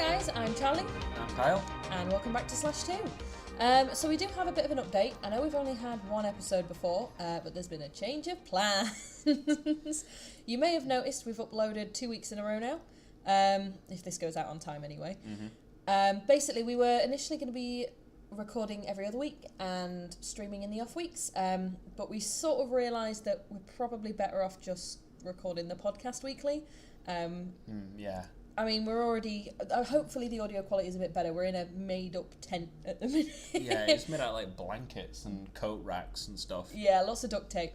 guys, I'm Charlie. I'm Kyle. And welcome back to Slash 2. So we do have a bit of an update. I know we've only had one episode before, but there's been a change of plans. You may have noticed we've uploaded 2 weeks in a row now, if this goes out on time anyway. Basically, we were initially going to be recording every other week and streaming in the off weeks, but we sort of realised that we're probably better off just recording the podcast weekly. Yeah. I mean, we're already... hopefully the audio quality is a bit better. We're in a made-up tent at the minute. Yeah, it's made out of, like, blankets and coat racks and stuff. Yeah, lots of duct tape.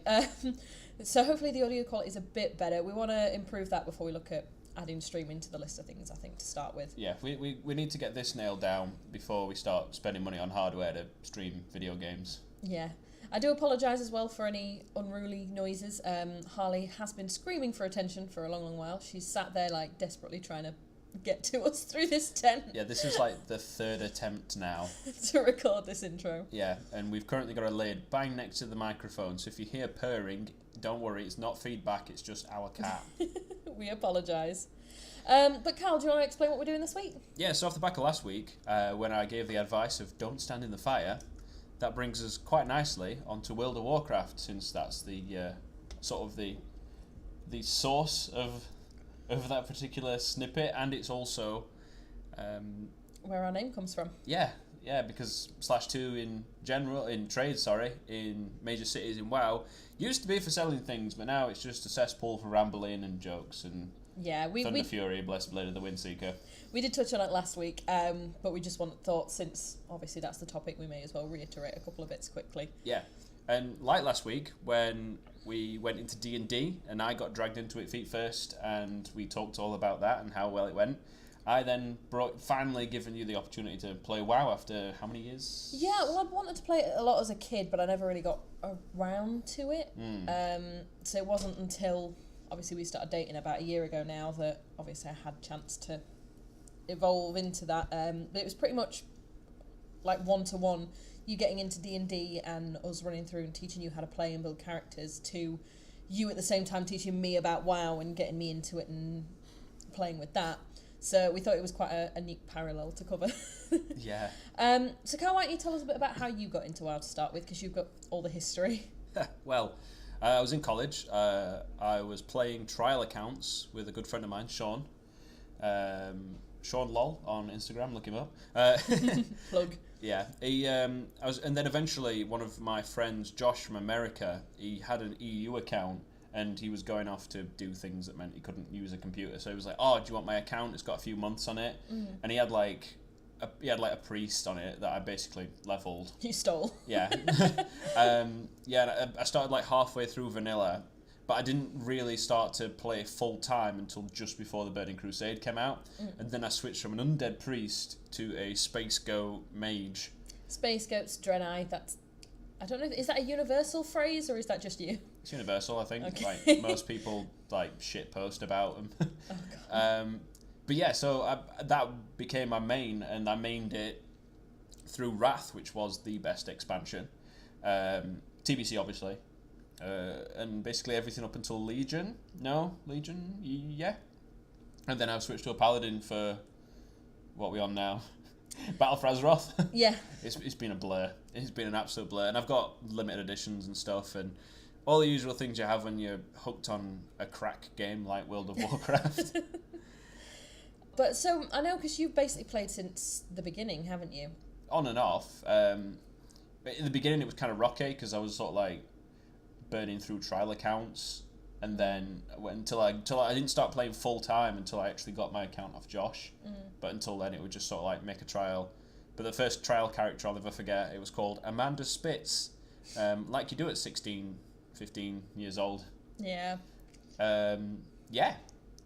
So hopefully the audio quality is a bit better. We want to improve that before we look at adding streaming to the list of things, I think, to start with. Yeah, we need to get this nailed down before we start spending money on hardware to stream video games. Yeah. I do apologise as well for any unruly noises. Harley has been screaming for attention for a long, long while. She's sat there, like, desperately trying to get to us through this tent. Yeah, this is, like, the third attempt now. to record this intro. Yeah, and we've currently got a lid bang next to the microphone, so if you hear purring, don't worry, it's not feedback, it's just our cat. We apologise. But Carl, do you want to explain what we're doing this week? Yeah, so off the back of last week, when I gave the advice of don't stand in the fire, that brings us quite nicely onto World of Warcraft, since that's the sort of the source of that particular snippet, and it's also where our name comes from. Yeah, because /2 in general, in trade, in major cities in WoW, used to be for selling things, but now it's just a cesspool for rambling and jokes and Thunder Fury, Blessed Blade of the Windseeker. We did touch on it last week, but we just thought, since obviously that's the topic, we may as well reiterate a couple of bits quickly. Yeah, and like last week, when we went into D&D, and I got dragged into it feet first, and we talked all about that and how well it went, I then finally given you the opportunity to play WoW after how many years? Yeah, well, I'd wanted to play it a lot as a kid, but I never really got around to it. So it wasn't until, obviously, we started dating about a year ago now that, obviously, I had a chance to evolve into that. But it was pretty much like one-to-one, you getting into D&D and us running through and teaching you how to play and build characters, to you at the same time teaching me about WoW and getting me into it and playing with that. So we thought it was quite a neat parallel to cover. Yeah. So Carl, why don't you tell us a bit about how you got into WoW to start with, because you've got all the history. Well, I was in college. I was playing trial accounts with a good friend of mine, Sean. Sean Lol on Instagram, look him up. Plug. Yeah, and then eventually one of my friends, Josh from America, he had an EU account, and he was going off to do things that meant he couldn't use a computer. So he was like, "Oh, do you want my account? It's got a few months on it." And he had a priest on it that I basically leveled. You stole. Yeah. I started like halfway through vanilla, but I didn't really start to play full time until just before the Burning Crusade came out. And then I switched from an undead priest to a Space Goat mage. Space Goats, Draenei, I don't know, is that a universal phrase or is that just you? It's universal, I think. Okay. Like, most people shit post about them. Oh, God. But yeah, so that became my main, and I mained it through Wrath, which was the best expansion. TBC, obviously. And basically everything up until Legion. No? Legion? Yeah. And then I've switched to a Paladin for what we're on now. Battle for Azeroth. Yeah. It's been a blur. It's been an absolute blur. And I've got limited editions and stuff, and all the usual things you have when you're hooked on a crack game like World of Warcraft. But so, I know, because you've basically played since the beginning, haven't you? On and off. But in the beginning it was kind of rocky, because I was sort of like burning through trial accounts, and then until I didn't start playing full time until I actually got my account off Josh. But until then it would just sort of like make a trial. But the first trial character I'll never forget, it was called Amanda Spitz, like you do at 16, 15 years old. Yeah. Yeah.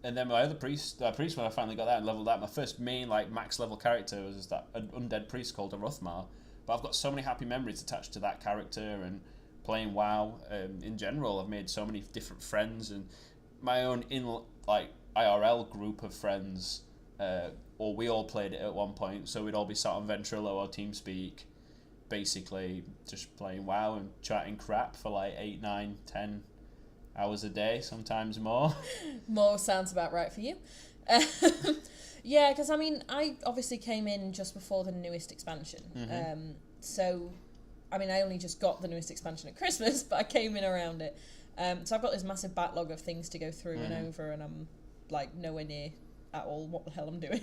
And then my other priest, when I finally got that and leveled that, my first main max level character was that an undead priest called Aruthmar. But I've got so many happy memories attached to that character, and playing WoW in general. I've made so many different friends, and my own IRL group of friends, or we all played it at one point. So we'd all be sat on Ventrilo or TeamSpeak, basically just playing WoW and chatting crap for 8, 9, 10 hours a day, sometimes more. More sounds about right for you. Yeah, because I mean, I obviously came in just before the newest expansion. So, I mean, I only just got the newest expansion at Christmas, but I came in around it. So I've got this massive backlog of things to go through and over, and I'm like nowhere near at all what the hell I'm doing.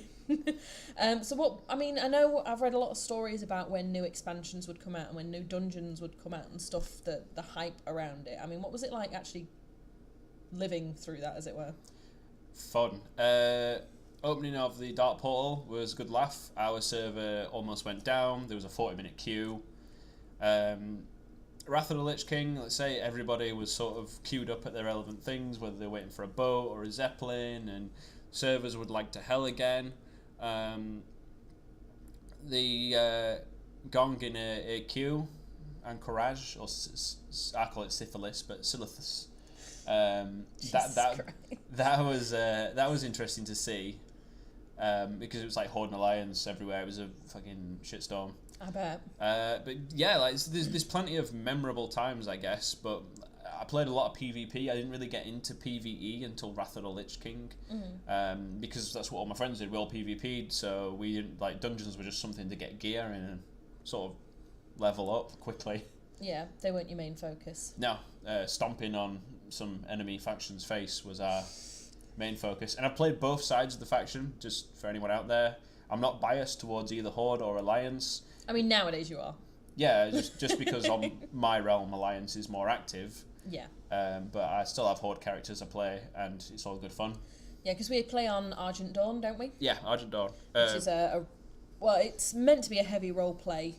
So what, I mean, I know I've read a lot of stories about when new expansions would come out and when new dungeons would come out and stuff, the hype around it. I mean, what was it like actually living through that, as it were? Fun. Opening of the Dark Portal was a good laugh. Our server almost went down. There was a 40-minute queue. Wrath of the Lich King, let's say everybody was sort of queued up at their relevant things, whether they're waiting for a boat or a zeppelin, and servers would like to hell again. The gong in a queue, Anchorage, or I call it syphilis, but Silithus. That was interesting to see, because it was like Horde and Alliance everywhere. It was a fucking shitstorm. I bet. But yeah, like there's plenty of memorable times, I guess. But I played a lot of PvP. I didn't really get into PvE until Wrath of the Lich King, because that's what all my friends did. We all PvP'd, so we didn't like dungeons were just something to get gear in and sort of level up quickly. Yeah, they weren't your main focus. No, stomping on some enemy faction's face was our main focus. And I've played both sides of the faction, just for anyone out there. I'm not biased towards either Horde or Alliance. I mean, nowadays you are. Yeah, just because on my realm, Alliance is more active. Yeah. But I still have Horde characters I play, and it's all good fun. Yeah, because we play on Argent Dawn, don't we? Yeah, Argent Dawn. Which is well, it's meant to be a heavy role play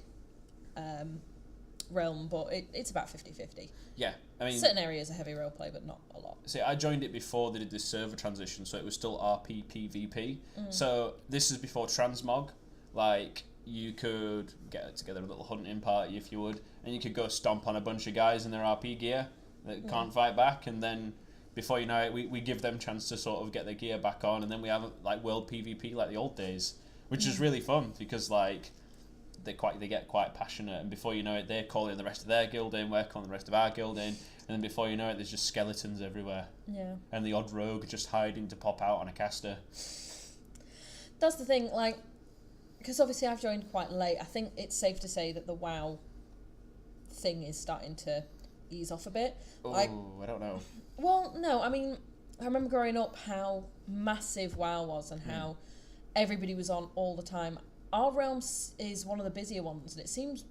realm, but it's about 50-50. Yeah, I mean, certain areas are heavy role play, but not a lot. See, I joined it before they did this server transition, so it was still RP PvP. So this is before transmog. Like, you could get together a little hunting party if you would, and you could go stomp on a bunch of guys in their RP gear that can't fight back, and then before you know it, we give them chance to sort of get their gear back on, and then we have like world PvP like the old days, which is really fun because like they get quite passionate, and before you know it, they're calling the rest of their guild in, we're calling the rest of our guild in, and then before you know it, there's just skeletons everywhere. Yeah. And the odd rogue just hiding to pop out on a caster. That's the thing, like, because obviously I've joined quite late. I think it's safe to say that the WoW thing is starting to ease off a bit. Oh, like, I don't know. Well, no, I mean, I remember growing up how massive WoW was and how everybody was on all the time. Our realm is one of the busier ones, and it seems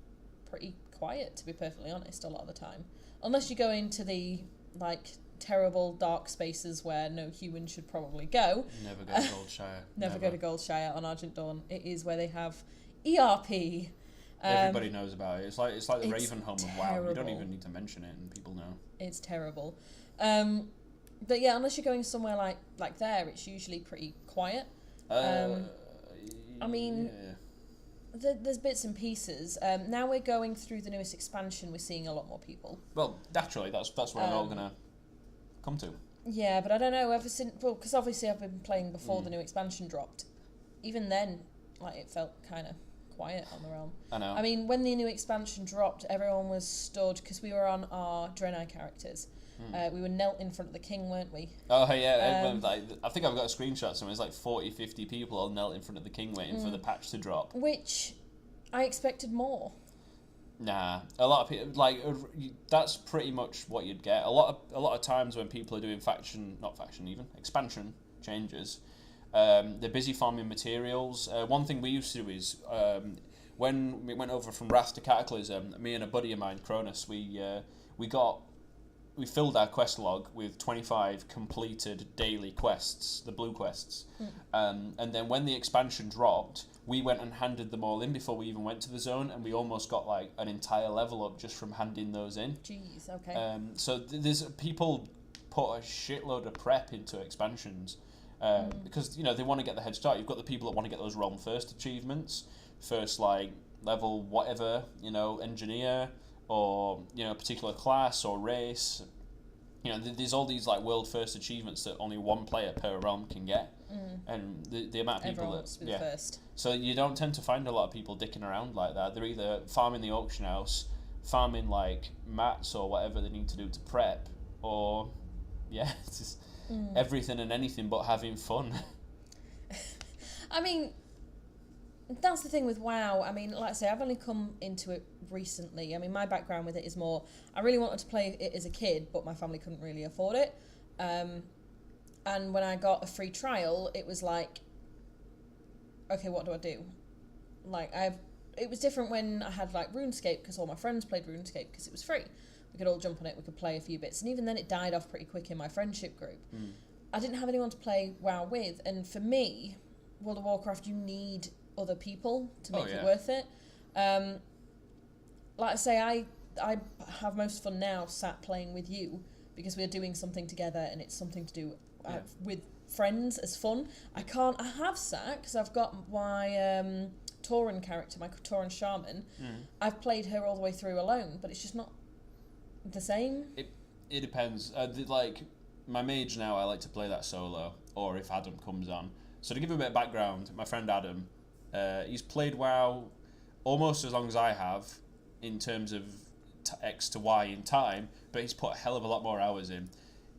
pretty quiet, to be perfectly honest, a lot of the time. Unless you go into the, like, terrible dark spaces where no human should probably go. Never go to Goldshire. Never go to Goldshire on Argent Dawn. It is where they have ERP. Everybody knows about it. It's like the Ravenholm of WoW. You don't terrible. even need to mention it, and people know. It's terrible. But yeah, unless you're going somewhere like there, it's usually pretty quiet. I mean, there's bits and pieces. Now we're going through the newest expansion. We're seeing a lot more people. Well, naturally, that's where I'm all gonna come to. Yeah, but I don't know. Ever since, well, because obviously I've been playing before the new expansion dropped. Even then, like, it felt kind of quiet on the realm. I know. I mean, when the new expansion dropped, everyone was stood because we were on our Draenei characters. We were knelt in front of the king, weren't we? Oh, yeah. I think I've got a screenshot somewhere. It's like 40, 50 people all knelt in front of the king waiting for the patch to drop. Which I expected more. Nah, a lot of people, like, that's pretty much what you'd get. A lot of times when people are doing expansion changes, they're busy farming materials. One thing we used to do is, when we went over from Wrath to Cataclysm, me and a buddy of mine, Cronus, we filled our quest log with 25 completed daily quests, the blue quests. And then when the expansion dropped, we went and handed them all in before we even went to the zone, and we almost got like an entire level up just from handing those in. Jeez, okay. So there's people put a shitload of prep into expansions because, you know, they want to get the head start. You've got the people that want to get those realm first achievements, first like level whatever, you know, engineer, or, you know, a particular class or race. You know, there's all these like world first achievements that only one player per realm can get, and the amount of people Everyone wants to be the first. So you don't tend to find a lot of people dicking around like that. They're either farming the auction house, farming like mats or whatever they need to do to prep, or it's just everything and anything but having fun. I mean, that's the thing with WoW. I mean, like I say, I've only come into it recently. I mean, my background with it is more, I really wanted to play it as a kid, but my family couldn't really afford it. And when I got a free trial, it was like, okay, what do I do? Like, it was different when I had, like, RuneScape, because all my friends played RuneScape, because it was free. We could all jump on it, we could play a few bits. And even then, it died off pretty quick in my friendship group. I didn't have anyone to play WoW with, and for me, World of Warcraft, you need other people to make it worth it. Like I say, I have most fun now sat playing with you, because we're doing something together, and it's something to do with friends as fun. I have sat, because I've got my Tauren character, my Tauren Shaman. I've played her all the way through alone, but it's just not the same. It depends. Like, my mage now, I like to play that solo, or if Adam comes on. So to give you a bit of background, my friend Adam, he's played WoW almost as long as I have, in terms of X to Y in time, but he's put a hell of a lot more hours in.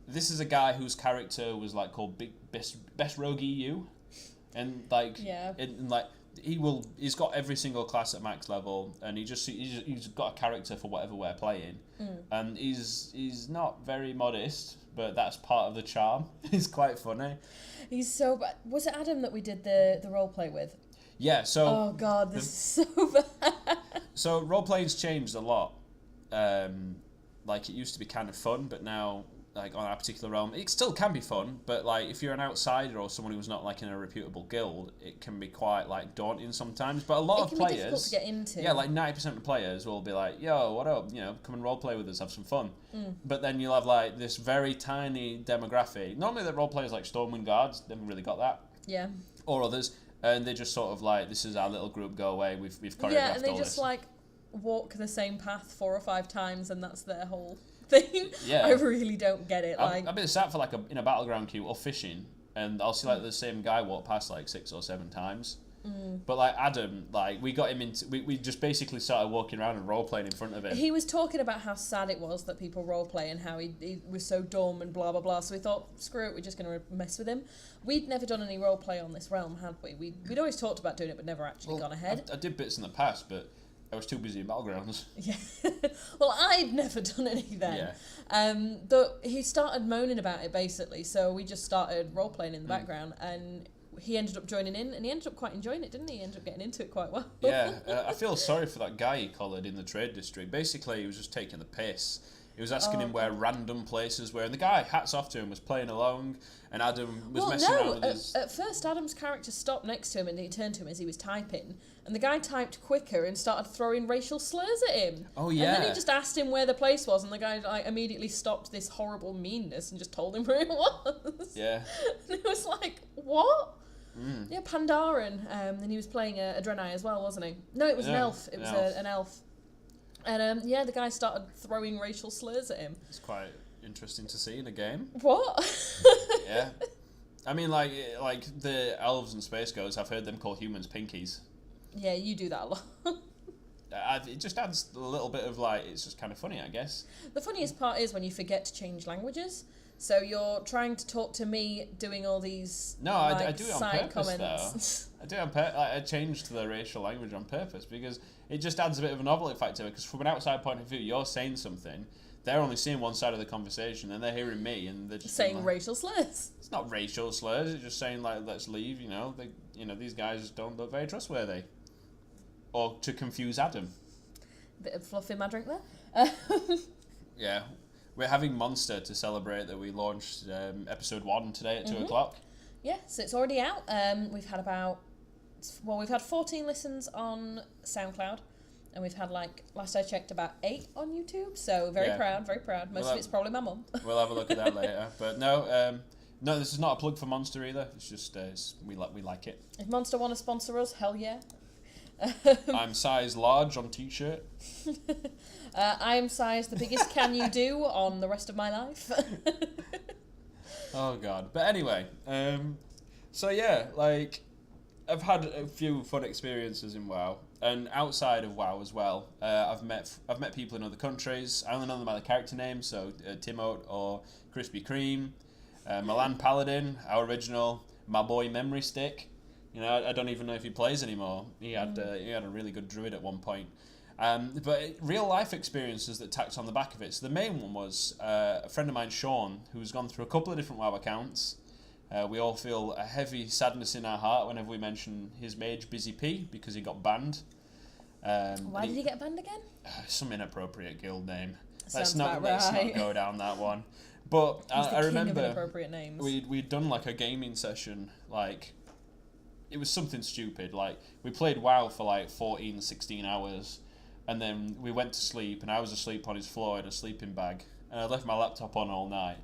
This is a guy whose character was like called Best Rogue EU, and like, and like he's got every single class at max level, and he's got a character for whatever we're playing, and he's not very modest, but that's part of the charm. He's quite funny. He's so bad. Was it Adam that we did the role play with? Yeah. So. Oh God, this is so bad. So role playing's changed a lot. Like, it used to be kind of fun, but now, like, on our particular realm, it still can be fun, but like, if you're an outsider or someone who's not like in a reputable guild, it can be quite like daunting sometimes. But a lot of players, be difficult to get into. Yeah, like 90% of players will be like, "Yo, what up? You know, come and role play with us, have some fun." But then you'll have like this very tiny demographic. Normally, the role players like Stormwind Guards, they've really got that. Yeah. Or others, and they just sort of like, "This is our little group. Go away. We've choreographed Yeah, and they all just this." like walk the same path 4 or 5 times, and that's their whole thing. Yeah. I really don't get it. Like, I've been sat for like in a battleground queue or fishing, and I'll see like the same guy walk past like 6 or 7 times. But like Adam, like we got him into, we just basically started walking around and role playing in front of him. He was talking about how sad it was that people role play and how he was so dumb and blah blah blah. So we thought, screw it, we're just going to mess with him. We'd never done any role play on this realm, had we? We'd always talked about doing it, but never actually gone ahead. I did bits in the past, but I was too busy in battlegrounds. Yeah. Well, I'd never done any then. Yeah. But he started moaning about it, basically, so we just started role-playing in the background, and he ended up joining in, and he ended up quite enjoying it, didn't he? He ended up getting into it quite well. Yeah, I feel sorry for that guy he collared in the trade district. Basically, he was just taking the piss. He was asking him where random places were, and the guy, hats off to him, was playing along, and Adam was messing around with his... At first, Adam's character stopped next to him, and he turned to him as he was typing, and the guy typed quicker and started throwing racial slurs at him. Oh, yeah. And then he just asked him where the place was, and the guy like immediately stopped this horrible meanness and just told him where it was. Yeah. And it was like, what? Yeah, Pandaren. And he was playing a Draenei as well, wasn't he? No, it was an elf. It was an elf. And yeah, the guy started throwing racial slurs at him. It's quite interesting to see in a game. What? Yeah. I mean, like the elves and space goats, I've heard them call humans pinkies. Yeah, you do that a lot. It just adds a little bit of like, it's just kind of funny, I guess. The funniest part is when you forget to change languages. So you're trying to talk to me, doing all these I do it on side purpose, comments. though. I do it on purpose. I changed the racial language on purpose because it just adds a bit of a novelty factor. Because from an outside point of view, you're saying something, they're only seeing one side of the conversation, and they're hearing me, and they're just saying like, racial slurs. It's not racial slurs. It's just saying like, let's leave. You know, these guys don't look very trustworthy. Or to confuse Adam. Bit of fluff in my drink there. Yeah. We're having Monster to celebrate that we launched episode 1 today at 2 o'clock. Yeah, so it's already out. We've had 14 listens on SoundCloud, and we've had, like, last I checked, about 8 on YouTube, so very proud. Most of it's probably my mum. We'll have a look at that later. But no, this is not a plug for Monster either. It's just, we like it. If Monster want to sponsor us, hell yeah. I'm size large on t-shirt. I am size the biggest can you do on the rest of my life. Oh god. But anyway, so yeah, like I've had a few fun experiences in WoW, and outside of WoW as well. I've met people in other countries. I only know them by the character names, so Timote or Krispy Kreme, Milan Paladin, our original, my boy Memory Stick. You know, I don't even know if he plays anymore. He had a really good druid at one point. But real life experiences that tacked on the back of it. So the main one was a friend of mine, Sean, who's gone through a couple of different WoW accounts. We all feel a heavy sadness in our heart whenever we mention his mage, Busy P, because he got banned. Why did he get banned again? Some inappropriate guild name. Sounds Let's not go down that one. But I remember inappropriate names. we'd done like a gaming session, like it was something stupid. Like we played WoW for like 14, 16 hours, and then we went to sleep, and I was asleep on his floor in a sleeping bag, and I left my laptop on all night.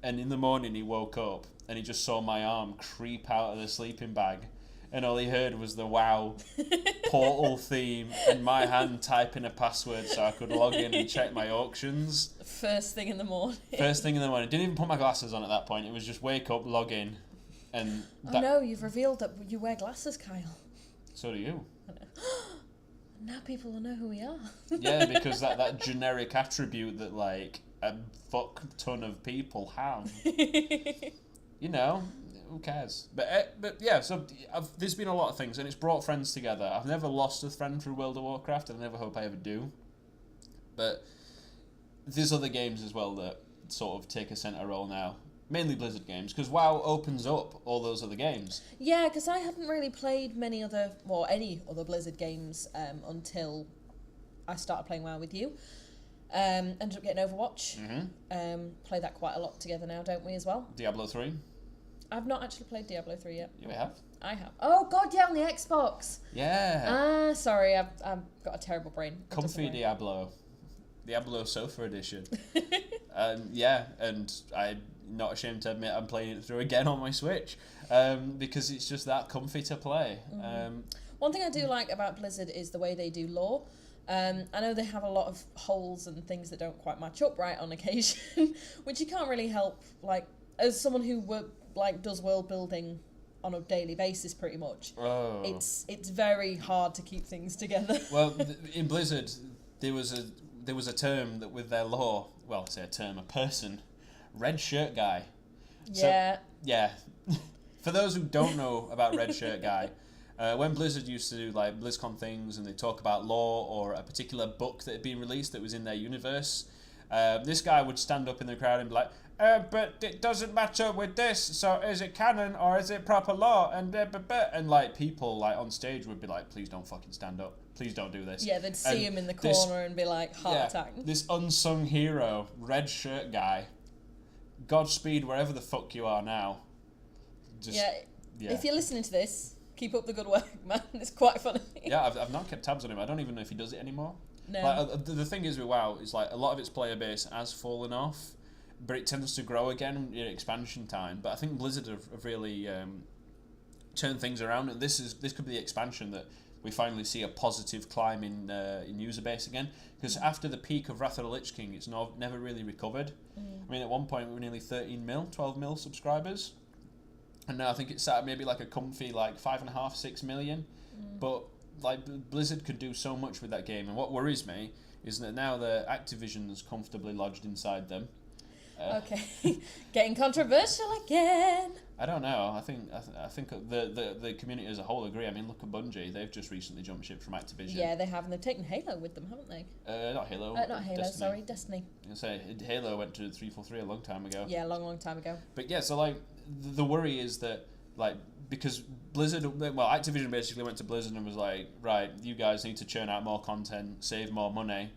And in the morning he woke up and he just saw my arm creep out of the sleeping bag, and all he heard was the WoW portal theme and my hand typing a password so I could log in and check my auctions. First thing in the morning. Didn't even put my glasses on at that point. It was just wake up, log in, and oh no, you've revealed that you wear glasses, Kyle. So do you. Now people will know who we are. Yeah, because that generic attribute that like a fuck ton of people have. You know, who cares? But yeah, so there's been a lot of things, and it's brought friends together. I've never lost a friend through World of Warcraft, and I never hope I ever do. But there's other games as well that sort of take a centre role now. Mainly Blizzard games, because WoW opens up all those other games. Yeah, because I hadn't really played any other Blizzard games until I started playing WoW with you. Ended up getting Overwatch. Play that quite a lot together now, don't we, as well? Diablo 3? I've not actually played Diablo 3 yet. You have? I have. Oh, God, yeah, on the Xbox. Yeah. Sorry, I've got a terrible brain. Comfy Diablo. Diablo Sofa Edition. Yeah, and I'm not ashamed to admit I'm playing it through again on my Switch, because it's just that comfy to play. One thing I do like about Blizzard is the way they do lore. I know they have a lot of holes and things that don't quite match up right on occasion, which you can't really help. Like, as someone who does world building on a daily basis, pretty much, it's very hard to keep things together. Well, in Blizzard, there was a term that with their lore. Well, I say a person, red shirt guy. Yeah. So, yeah. For those who don't know about red shirt guy. When Blizzard used to do like BlizzCon things and they talk about lore or a particular book that had been released that was in their universe, this guy would stand up in the crowd and be like, but it doesn't match up with this, so is it canon or is it proper lore? And like people like on stage would be like, please don't fucking stand up. Please don't do this. Yeah, they'd see him in the corner and be like, heart attack. This unsung hero, red shirt guy, Godspeed wherever the fuck you are now. Yeah. If you're listening to this, keep up the good work, man. It's quite funny. Yeah, I've not kept tabs on him. I don't even know if he does it anymore. No. Like, the thing is with WoW is like a lot of its player base has fallen off, but it tends to grow again in expansion time. But I think Blizzard have really turned things around, and this could be the expansion that we finally see a positive climb in user base again. Because after the peak of Wrath of the Lich King, it's never really recovered. I mean, at one point we were nearly 12 mil subscribers. And now I think it's at maybe like a comfy like 5.5, 6 million. But like Blizzard could do so much with that game. And what worries me is that now the Activision's comfortably lodged inside them. Okay, getting controversial again. I don't know. I think the community as a whole agree. I mean, look at Bungie. They've just recently jumped ship from Activision. Yeah, they have, and they've taken Halo with them, haven't they? Not Halo. Not Halo. Destiny. Sorry, Destiny. I say Halo went to 343 a long time ago. Yeah, long time ago. But yeah, so like the worry is that like because Activision basically went to Blizzard and was like, right, you guys need to churn out more content, save more money,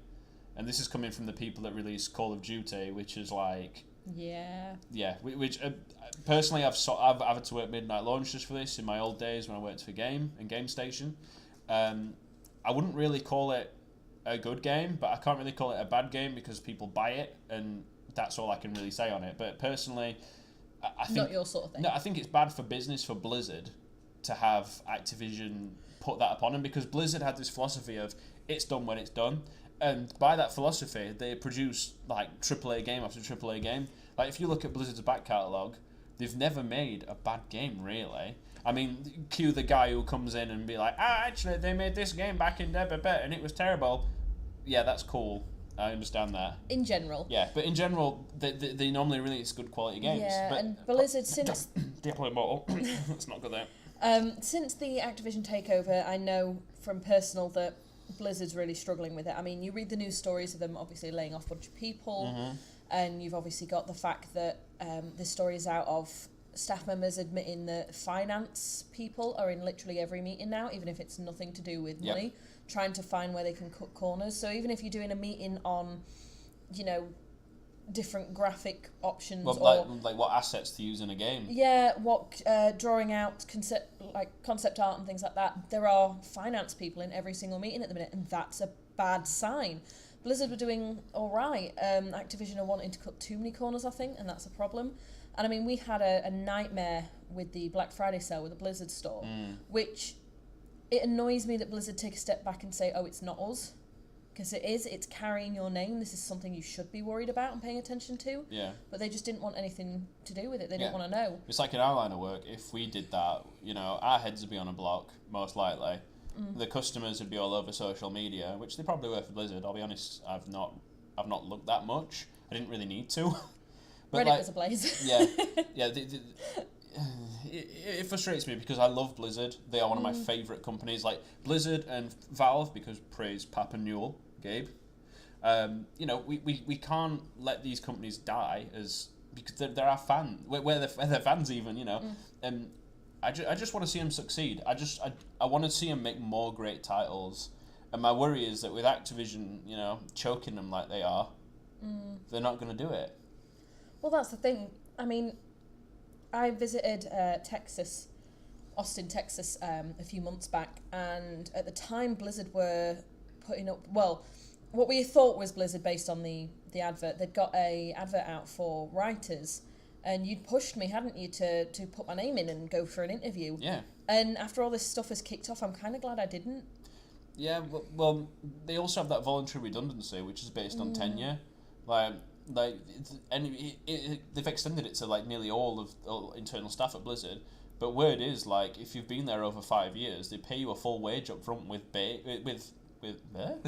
and this is coming from the people that released Call of Duty, which is like. Yeah. Which personally I've had to work midnight launch just for this in my old days when I worked for Game Station. I wouldn't really call it a good game, but I can't really call it a bad game because people buy it, and that's all I can really say on it. But personally, I think not your sort of thing. No, I think it's bad for business for Blizzard to have Activision put that upon them, because Blizzard had this philosophy of it's done when it's done. And by that philosophy, they produce like AAA game after AAA game. Like if you look at Blizzard's back catalogue, they've never made a bad game really. I mean, cue the guy who comes in and be like, actually they made this game back in and it was terrible. Yeah, that's cool. I understand that. In general. Yeah, but in general, they normally release good quality games. Yeah, but and Blizzard, since... Diablo Immortal. Let's not go there. Since the Activision takeover, I know from personal that Blizzard's really struggling with it. I mean, you read the news stories of them obviously laying off a bunch of people, and you've obviously got the fact that this story is out of staff members admitting that finance people are in literally every meeting now, even if it's nothing to do with money, trying to find where they can cut corners. So even if you're doing a meeting on, you know, different graphic options, well, like what assets to use in a game. Yeah, what drawing out concept art and things like that. There are finance people in every single meeting at the minute, and that's a bad sign. Blizzard were doing all right. Activision are wanting to cut too many corners, I think, and that's a problem. And I mean, we had a nightmare with the Black Friday sale with the Blizzard store, which it annoys me that Blizzard take a step back and say, oh, it's not us. Because it's carrying your name. This is something you should be worried about and paying attention to. Yeah. But they just didn't want anything to do with it. They didn't want to know. It's like in our line of work, if we did that, you know, our heads would be on a block, most likely. The customers would be all over social media, which they probably were for Blizzard. I'll be honest, I've not looked that much. I didn't really need to. But Reddit was ablaze. Yeah. It frustrates me because I love Blizzard. They are one of my favourite companies. Like Blizzard and Valve, because praise Papa Newell, Gabe. You know, we can't let these companies die because they're our fans. We're their fans even, you know. I just want to see them succeed. I want to see them make more great titles. And my worry is that with Activision, you know, choking them like they are, they're not going to do it. Well, that's the thing. I mean, I visited Austin, Texas, a few months back, and at the time Blizzard were putting up, well, what we thought was Blizzard based on the advert. They'd got a advert out for writers, and you'd pushed me, hadn't you, to put my name in and go for an interview. Yeah. And after all this stuff has kicked off, I'm kind of glad I didn't. Yeah, well, they also have that voluntary redundancy, which is based on tenure. They've extended it to like nearly all internal staff at Blizzard. But word is, like, if you've been there over 5 years, they pay you a full wage up front with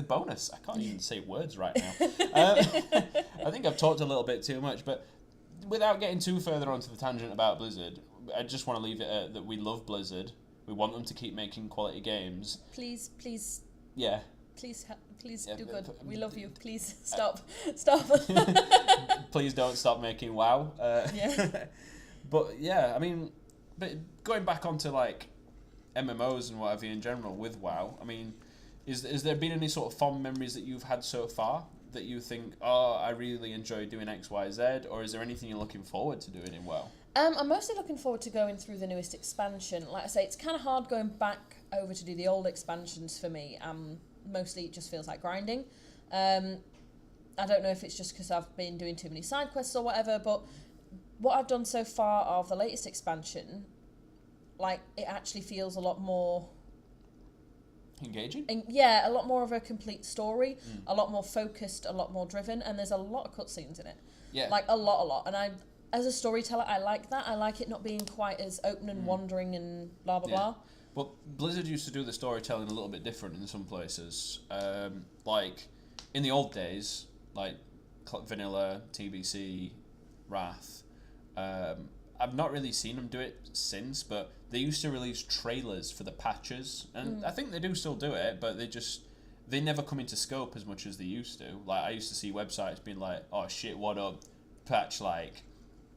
bonus. I can't even say words right now. I think I've talked a little bit too much, but without getting too further onto the tangent about Blizzard, I just want to leave it at that we love Blizzard. We want them to keep making quality games. Please. Yeah. Please do good. We love you. Please stop. Please don't stop making WoW. Yeah. But yeah, I mean, but going back onto like MMOs and whatever in general with WoW, I mean, is there been any sort of fond memories that you've had so far that you think, oh, I really enjoy doing X, Y, Z, or is there anything you're looking forward to doing in WoW? I'm mostly looking forward to going through the newest expansion. Like I say, it's kind of hard going back over to do the old expansions for me. Mostly it just feels like grinding. I don't know if it's just because I've been doing too many side quests or whatever, but what I've done so far of the latest expansion, like, it actually feels a lot more engaging? Yeah, a lot more of a complete story, a lot more focused, a lot more driven, and there's a lot of cutscenes in it. Yeah. Like, a lot. And as a storyteller, I like that. I like it not being quite as open and wandering and blah, blah, blah. Well, Blizzard used to do the storytelling a little bit different in some places. Like, in the old days, like Vanilla, TBC, Wrath, I've not really seen them do it since, but they used to release trailers for the patches, and I think they do still do it, but they never come into scope as much as they used to. Like, I used to see websites being like, oh shit, what up, patch like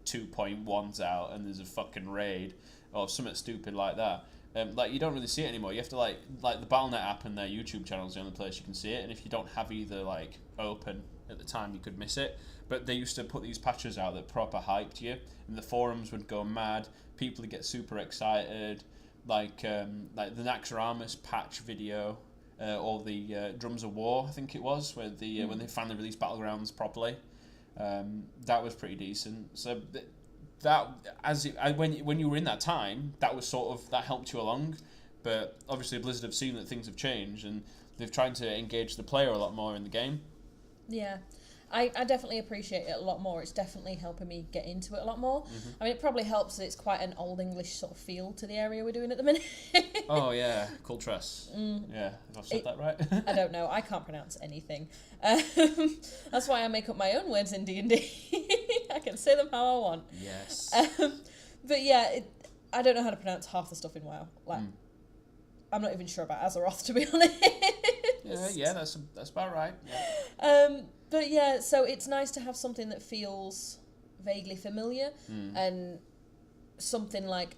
2.1's out and there's a fucking raid, or something stupid like that. Like, you don't really see it anymore. You have to like the Battle.net app and their YouTube channel is the only place you can see it, and if you don't have either like open at the time, you could miss it. But they used to put these patches out that proper hyped you, and the forums would go mad. People would get super excited, like the Naxxramas patch video, or the Drums of War, I think it was, where when they finally released Battlegrounds properly. That was pretty decent. So when you were in that time, that was sort of, that helped you along. But obviously Blizzard have seen that things have changed, and they've tried to engage the player a lot more in the game. Yeah. I definitely appreciate it a lot more. It's definitely helping me get into it a lot more. I mean, it probably helps that it's quite an Old English sort of feel to the area we're doing at the minute. Oh yeah, Cultress. Yeah, have I said that right? I don't know. I can't pronounce anything. That's why I make up my own words in D&D. I can say them how I want. Yes. But yeah, I don't know how to pronounce half the stuff in WoW. Like, I'm not even sure about Azeroth, to be honest. Yeah, that's about right. Yeah. But yeah, so it's nice to have something that feels vaguely familiar and something like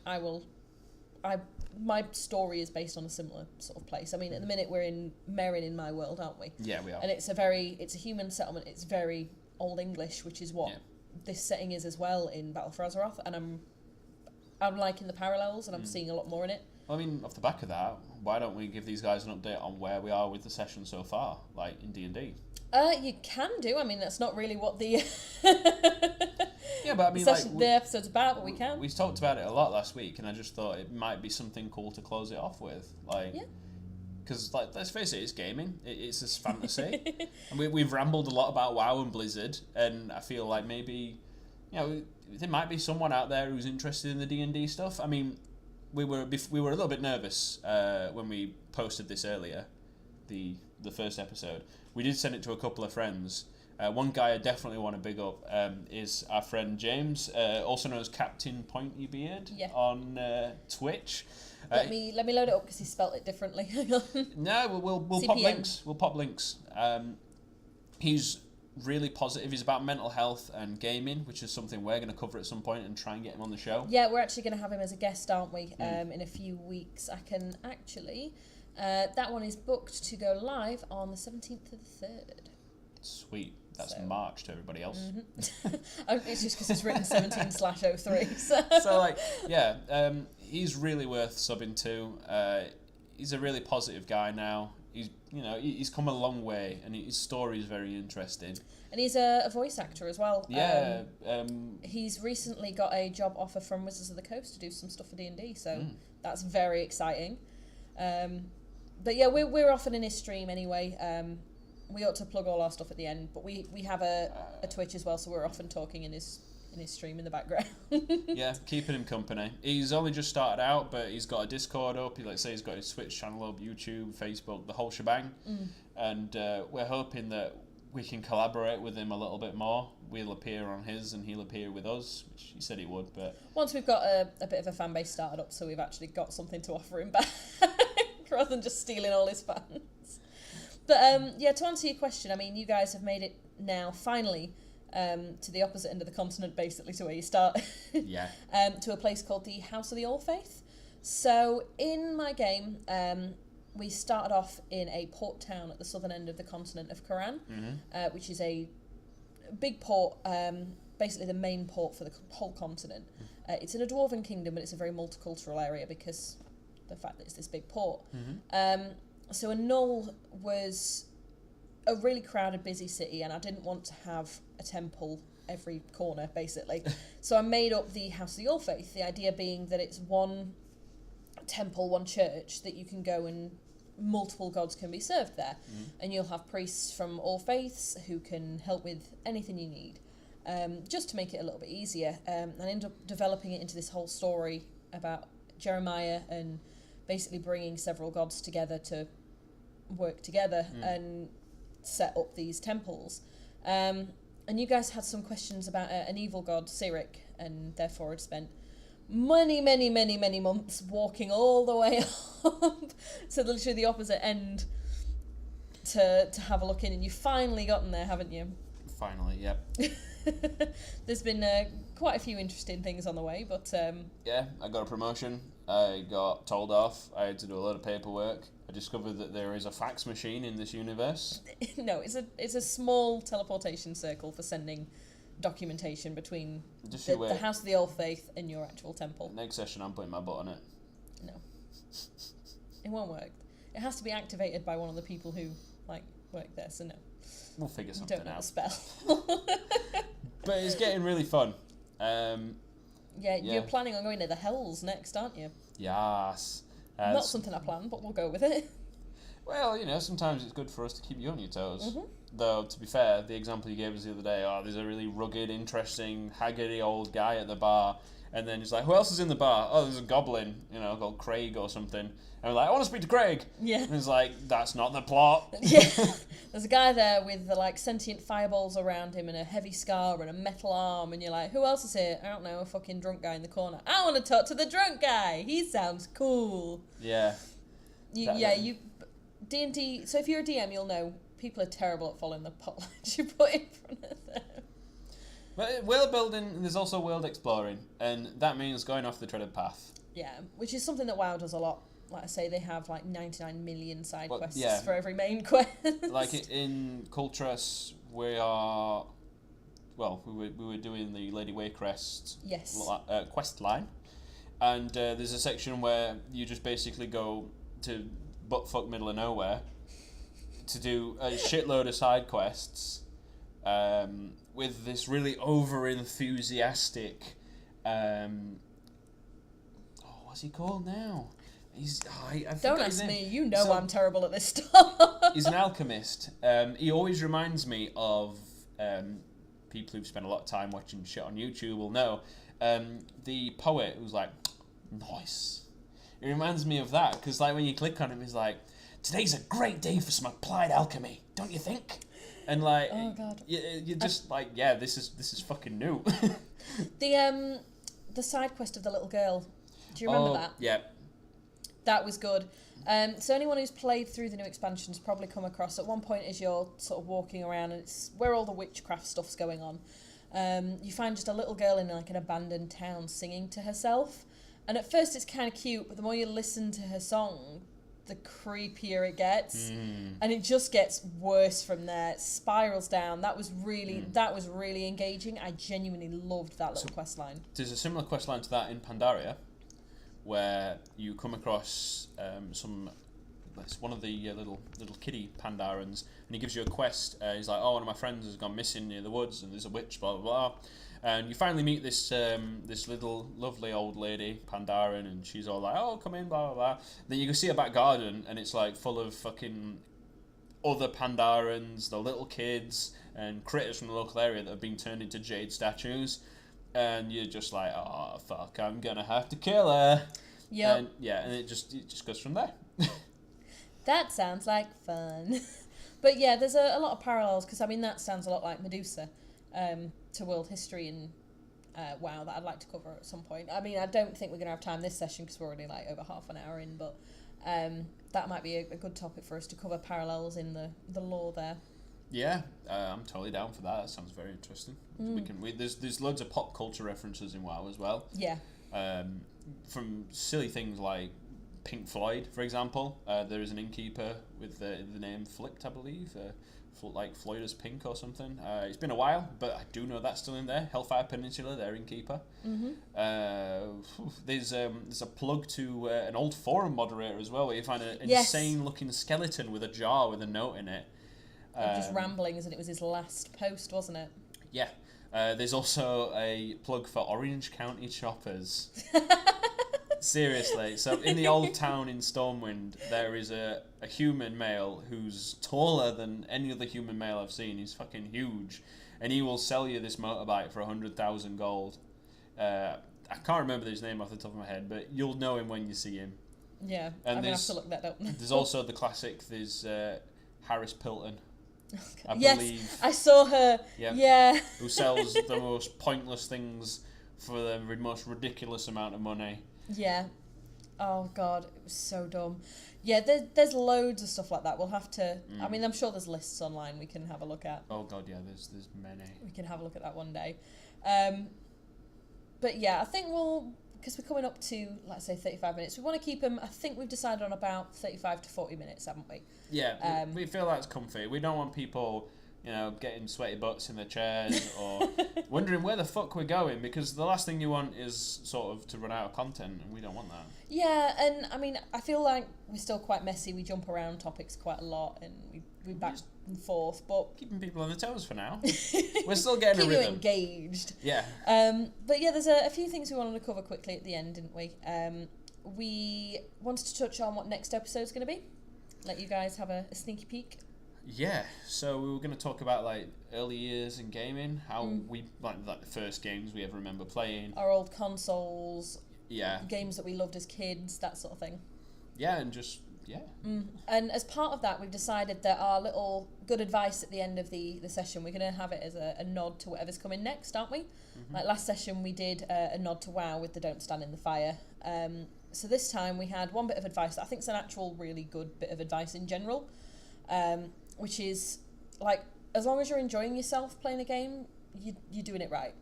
my story is based on a similar sort of place. I mean, at the minute we're in Merrin in my world, aren't we? Yeah, we are. And it's a human settlement. It's very Old English, which is what this setting is as well in Battle for Azeroth. And I'm liking the parallels, and I'm seeing a lot more in it. Well, I mean, off the back of that, why don't we give these guys an update on where we are with the session so far, like in D&D? You can do. I mean, that's not really what the yeah, but I mean, the episode's about, but we can. We talked about it a lot last week, and I just thought it might be something cool to close it off with, like. Yeah. Because, like, let's face it, it's gaming. It's just fantasy. And we've rambled a lot about WoW and Blizzard, and I feel like maybe, there might be someone out there who's interested in the D&D stuff. I mean, we were a little bit nervous when we posted this earlier, the first episode. We did send it to a couple of friends. One guy I definitely want to big up is our friend James, also known as Captain Pointy Beard on Twitch. Let me load it up because he spelt it differently. No, we'll pop links. We'll pop links. He's really positive. He's about mental health and gaming, which is something we're going to cover at some point and try and get him on the show. Yeah, we're actually going to have him as a guest, aren't we? In a few weeks. I can actually. That one is booked to go live on the 17th of the 3rd. Sweet. That's March to everybody else. It's just because it's written 17/03. So. He's really worth subbing to. He's a really positive guy now. He's come a long way, and his story is very interesting. And he's a voice actor as well. Yeah. He's recently got a job offer from Wizards of the Coast to do some stuff for D&D, so that's very exciting. But yeah, we're often in his stream anyway. We ought to plug all our stuff at the end, but we have a Twitch as well, so we're often talking in his stream in the background. Yeah, keeping him company. He's only just started out, but he's got a Discord up. He's got his Twitch channel up, YouTube, Facebook, the whole shebang. And we're hoping that we can collaborate with him a little bit more. We'll appear on his, and he'll appear with us, which he said he would. But once we've got a bit of a fan base started up, so we've actually got something to offer him back, rather than just stealing all his fans. But to answer your question, I mean, you guys have made it now, finally, to the opposite end of the continent, basically, to where you start. Yeah. To a place called the House of the All Faith. So, in my game, we started off in a port town at the southern end of the continent of Koran, which is a big port, basically the main port for the whole continent. It's in a dwarven kingdom, but it's a very multicultural area because the fact that it's this big port. So Null was a really crowded, busy city, and I didn't want to have a temple every corner, basically. So I made up the House of the All Faith, the idea being that it's one temple, one church, that you can go and multiple gods can be served there. And you'll have priests from all faiths who can help with anything you need, just to make it a little bit easier. And I ended up developing it into this whole story about Jeremiah and basically bringing several gods together to work together and set up these temples. And you guys had some questions about an evil god, Cyric, and therefore had spent many months walking all the way up to literally the opposite end to have a look in, and you've finally gotten there, haven't you? Finally, yep. There's been quite a few interesting things on the way, but... Yeah, I got a promotion. I got told off. I had to do a lot of paperwork. I discovered that there is a fax machine in this universe. No, it's a small teleportation circle for sending documentation between the House of the Old Faith and your actual temple. Next session, I'm putting my butt on it. No. It won't work. It has to be activated by one of the people who, work there, so no. We'll figure something out. Don't know the spell. But it's getting really fun. Yeah, you're planning on going to the Hells next, aren't you? Yes. Not something I planned, but we'll go with it. Well, sometimes it's good for us to keep you on your toes. though, to be fair, the example you gave us the other day, there's a really rugged, interesting, haggardy old guy at the bar, and then he's like, who else is in the bar? Oh, there's a goblin, called Craig or something. And we're like, I want to speak to Craig. Yeah. And he's like, that's not the plot. Yeah. There's a guy there with the sentient fireballs around him and a heavy scar and a metal arm, and you're like, who else is here? I don't know, a fucking drunk guy in the corner. I want to talk to the drunk guy. He sounds cool. Yeah. You D&D. So if you're a DM, you'll know people are terrible at following the plotlines you put in front of them. But world building, there's also world exploring, and that means going off the treaded path. Yeah, which is something that WoW does a lot. Like I say, they have 99 million side quests for every main quest. Like in Cultress, we were doing the Lady Warcraft quest line, and there's a section where you just basically go to buttfuck middle of nowhere to do a shitload of side quests. With this really over-enthusiastic, what's he called now? Don't ask me. You know I'm terrible at this stuff. He's an alchemist. He always reminds me of people who've spent a lot of time watching shit on YouTube will know. The poet who's like, nice. It reminds me of that because when you click on him, he's like, today's a great day for some applied alchemy, don't you think? And oh god, you're just this is fucking new. The side quest of the little girl. Do you remember that? Yeah. That was good. So anyone who's played through the new expansion's probably come across at one point as you're sort of walking around and it's where all the witchcraft stuff's going on. You find just a little girl in an abandoned town singing to herself. And at first it's kind of cute, but the more you listen to her song, the creepier it gets, and it just gets worse from there. It spirals down. That was really engaging. I genuinely loved that little quest line. There's a similar quest line to that in Pandaria, where you come across one of the little kiddie Pandarans, and he gives you a quest. He's like, one of my friends has gone missing near the woods, and there's a witch, blah blah blah. And you finally meet this little lovely old lady, Pandaran, and she's all like, oh, come in, blah, blah, blah. Then you can see her back garden, and it's full of fucking other Pandarans, the little kids, and critters from the local area that have been turned into jade statues. And you're just like, oh, fuck, I'm gonna have to kill her. Yep. And it just goes from there. That sounds like fun. But yeah, there's a lot of parallels, because that sounds a lot like Medusa. To world history and WoW that I'd like to cover at some point. I don't think we're going to have time this session because we're already over half an hour in, but that might be a good topic for us to cover, parallels in the lore there. Yeah, I'm totally down for that. That sounds very interesting. There's loads of pop culture references in WoW as well. Yeah. From silly things like Pink Floyd, for example. There is an innkeeper with the name Flipped, I believe. Like Floyd as Pink or something. It's been a while, but I do know that's still in there. Hellfire Peninsula, their innkeeper. There's a plug to an old forum moderator as well, where you find an insane looking skeleton with a jar with a note in it. Just ramblings, and it was his last post, wasn't it? Yeah. There's also a plug for Orange County Choppers. Seriously. So in the old town in Stormwind, there is a human male who's taller than any other human male I've seen. He's fucking huge. And he will sell you this motorbike for 100,000 gold. I can't remember his name off the top of my head, but you'll know him when you see him. Yeah, I'm going to have to look that up. There's also the classic, there's Harris Pilton. I yes, believe. I saw her. Yeah. Who sells the most pointless things for the most ridiculous amount of money. Yeah. Oh god, it was so dumb. Yeah, there's loads of stuff like that. We'll have to. I'm sure there's lists online we can have a look at. Oh god, yeah, there's many. We can have a look at that one day. But yeah, I think because we're coming up to, let's say, 35 minutes. We want to keep them. I think we've decided on about 35 to 40 minutes, haven't we? Yeah, we feel that's comfy. We don't want people, getting sweaty butts in their chairs or wondering where the fuck we're going, because the last thing you want is sort of to run out of content, and we don't want that. Yeah, and I feel like we're still quite messy. We jump around topics quite a lot, and we back and forth, but keeping people on their toes for now. We're still getting a rhythm. Keep you engaged. Yeah. But yeah, there's a few things we wanted to cover quickly at the end, didn't we? We wanted to touch on what next episode's going to be. Let you guys have a sneaky peek. Yeah, so we were going to talk about like early years in gaming, how we like the first games we ever remember playing, our old consoles, yeah, games that we loved as kids, that sort of thing. Yeah, and just yeah. And as part of that, we've decided that our little good advice at the end of the session, we're going to have it as a nod to whatever's coming next, aren't we? Like last session, we did a nod to WoW with the Don't Stand in the Fire. So this time we had one bit of advice that I think is an actual really good bit of advice in general, which is like, as long as you're enjoying yourself playing a game, you're doing it right.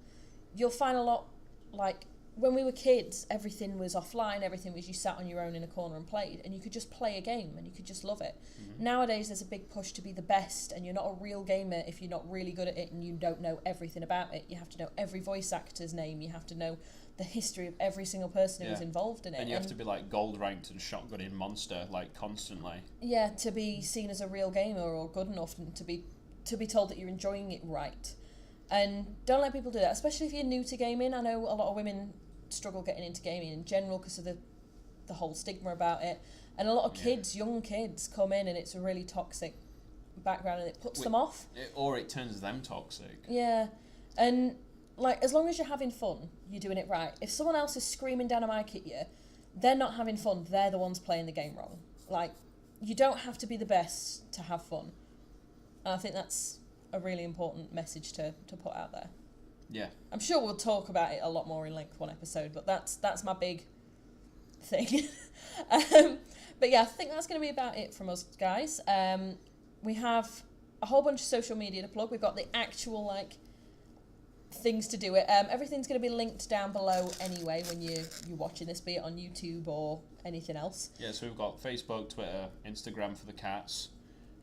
You'll find a lot, like, when we were kids, everything was offline, everything was you sat on your own in a corner and played, and you could just play a game and you could just love it. Nowadays, there's a big push to be the best, and you're not a real gamer if you're not really good at it and you don't know everything about it. You have to know every voice actor's name, you have to know the history of every single person who was involved in it. And you have to be like gold ranked and shotgunning monster like constantly. Yeah, to be seen as a real gamer or good enough, and to be told that you're enjoying it right. And don't let people do that, especially if you're new to gaming. I know a lot of women struggle getting into gaming in general because of the whole stigma about it, and a lot of kids, young kids, come in and it's a really toxic background and it puts them off, or it turns them toxic. Yeah, and like, as long as you're having fun, you're doing it right. If someone else is screaming down a mic at you, they're not having fun, they're the ones playing the game wrong. Like, you don't have to be the best to have fun, and I think that's a really important message to put out there. Yeah. I'm sure we'll talk about it a lot more in length one episode, but that's my big thing. But yeah, I think that's going to be about it from us, guys. We have a whole bunch of social media to plug. We've got the actual, like, things to do it. Everything's going to be linked down below anyway when you're watching this, be it on YouTube or anything else. Yeah, so we've got Facebook, Twitter, Instagram for the cats.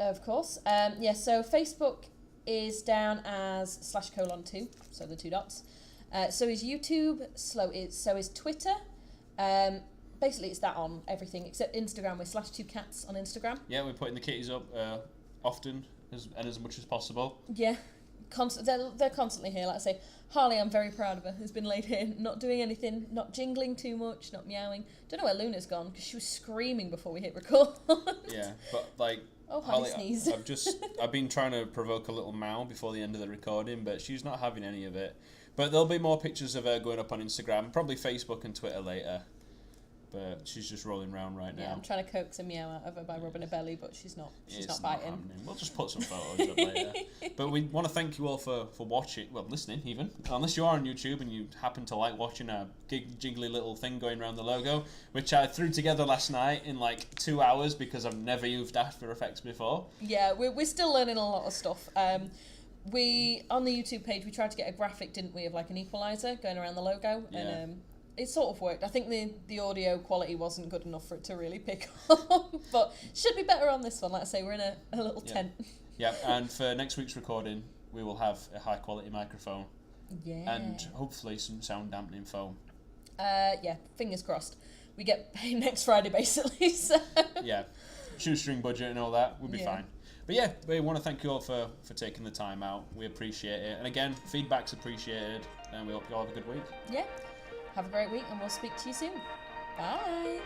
Of course. Yeah, so Facebook is down as /:2, so the 2 dots. So is YouTube, so is Twitter. Basically, it's that on everything except Instagram. We're /2cats on Instagram. Yeah, we're putting the kitties up often and as much as possible. Yeah, they're constantly here. Like I say, Harley, I'm very proud of her, has been laid here, not doing anything, not jingling too much, not meowing. Don't know where Luna's gone because she was screaming before we hit record. Yeah, but like, oh, Harley sneezed. I've been trying to provoke a little meow before the end of the recording, but she's not having any of it. But there'll be more pictures of her going up on Instagram, probably Facebook and Twitter later. But she's just rolling around right now. Yeah, I'm trying to coax a meow out of her by rubbing her belly, but she's not biting. Happening. We'll just put some photos up later. But we want to thank you all for watching, well, listening even. Unless you are on YouTube and you happen to like watching a jiggly little thing going around the logo, which I threw together last night in like 2 hours because I've never used After Effects before. Yeah, we're still learning a lot of stuff. We, on the YouTube page, we tried to get a graphic, didn't we, of like an equalizer going around the logo. Yeah. And it sort of worked. I think the audio quality wasn't good enough for it to really pick up, but should be better on this one. Like I say, we're in a little tent. Yeah, and for next week's recording, we will have a high quality microphone. Yeah. And hopefully some sound dampening foam. Yeah, fingers crossed. We get paid next Friday, basically, so... Yeah, shoestring budget and all that, we'll be fine. But yeah, we want to thank you all for taking the time out. We appreciate it. And again, feedback's appreciated, and we hope you all have a good week. Yeah. Have a great week, and we'll speak to you soon. Bye.